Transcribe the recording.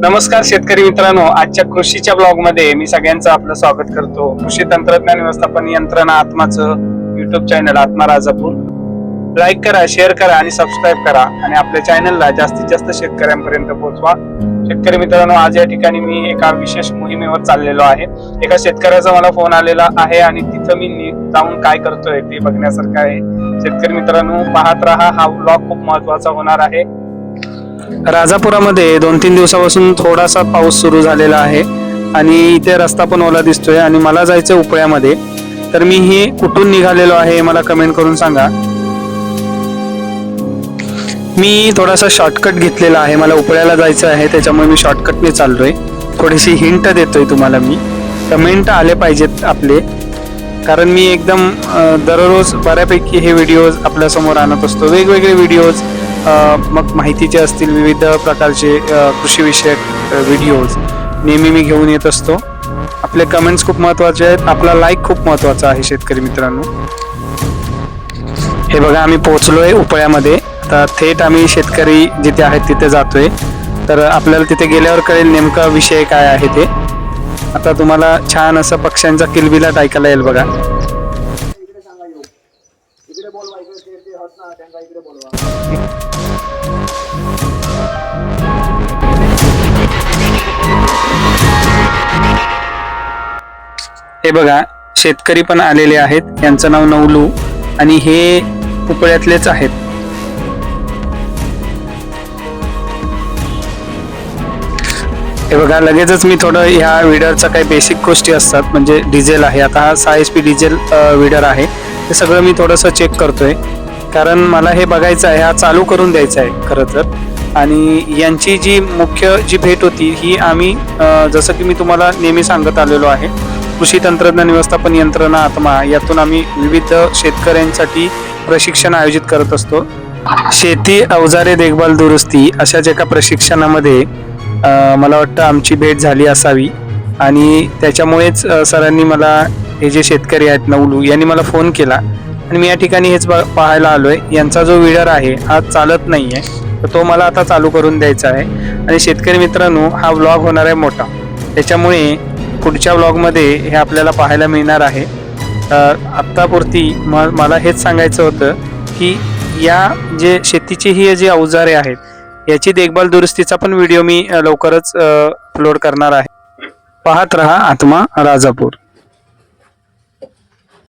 नमस्कार शेतकरी मित्रांनो, आजच्या कृषीच्या ब्लॉग मध्ये मी सगळ्यांचं आपलं स्वागत करतो। कृषी तंत्रज्ञान व्यवस्थापन यंत्रणा आत्माचं युट्यूब चॅनल आत्मा राजापूर लाईक करा, शेअर करा आणि सबस्क्राईब करा आणि आपल्या चॅनलला जास्तीत जास्त शेतकऱ्यांपर्यंत पोहोचवा। शेतकरी मित्रांनो, आज या ठिकाणी मी एका विशेष मोहिमेवर चाललेलो आहे। एका शेतकऱ्याचा मला फोन आलेला आहे आणि तिथं मी जाऊन काय करतोय ते बघण्यासारखं आहे। शेतकरी मित्रांनो, पाहत राहा, हा ब्लॉग खूप महत्त्वाचा होणार आहे। राजापुरामध्ये 2-3 दिवसापासून थोडासा पाऊस सुरू झालेला आहे आणि इथे रस्ता पण ओला दिसतोय आणि मला जायचं उपळ्यामध्ये। तर मी हे कुठून निघालेलो आहे मला कमेंट करून सांगा। मी थोडासा शॉर्टकट घेतलेला आहे, मला उपळ्याला जायचं आहे त्याच्यामुळे मी शॉर्टकटने चाललोय। थोडीशी हिंट देतोय तुम्हाला मी, कमेंट आले पाहिजेत आपले, कारण मी एकदम दररोज बऱ्यापैकी हे व्हिडिओज आपल्या समोर आणत असतो। वेगवेगळे व्हिडिओज, मग माहितीचे असतील, विविध प्रकारचे कृषीविषयक व्हिडिओज नेहमी मी घेऊन येत असतो। आपले कमेंट्स खूप महत्त्वाचे आहेत, आपला लाईक खूप महत्त्वाचा आहे। शेतकरी मित्रांनो, हे बघा आम्ही पोहोचलोय उपळ्यामध्ये। आता थेट आम्ही शेतकरी जिथे आहेत तिथे जातोय, तर आपल्याला तिथे गेल्यावर कळेल नेमका विषय काय आहे ते। आता तुम्हाला छान असं पक्ष्यांचा किलबिलाट ऐकायला येईल बघा। हे बघा शेतकरी पण आलेले आहेत, यांचं नाव नवलू आणि हे उपळ्यातलेच आहेत। हे बघा लगेचच मी थोडं ह्या विडरचा काही बेसिक गोष्टी असतात, म्हणजे डिझेल आहे, आता हा 6 HP डिझेल विडर आहे, ते सगळं मी थोडंसं चेक करतोय, कारण मला हे बघायचं आहे, हा चालू करून द्यायचा आहे खरं तर। आणि यांची जी मुख्य जी भेट होती ही आम्ही जसं की मी तुम्हाला नेहमी सांगत आलेलो आहे, कृषी तंत्रज्ञान व्यवस्थापन यंत्रणा आत्मा यातून आम्ही विविध शेतकऱ्यांसाठी प्रशिक्षण आयोजित करत असतो। शेती अवजारे देखभाल दुरुस्ती अशाच एका प्रशिक्षणामध्ये मला वाटतं आमची भेट झाली असावी आणि त्याच्यामुळेच सरांनी मला, हे जे शेतकरी आहेत नवलू यांनी मला फोन केला आणि मी या ठिकाणी हेच पाहायला आलोय। यांचा जो विडर आहे हा चालत नाहीये, तर तो मला आता चालू करून द्यायचा आहे। आणि शेतकरी मित्रांनो, हा व्लॉग होणार आहे मोठा, त्याच्यामुळे पुढच्या व्लॉगमध्ये हे आपल्याला पाहायला मिळणार आहे। आत्तापुरती मला हेच सांगायचं होतं की या जे शेतीची ही जी अवजारे आहेत याची देखभाल दुरुस्तीचा पण व्हिडिओ मी लवकरच अपलोड करणार आहे। पाहत रहा आत्मा राजापूर।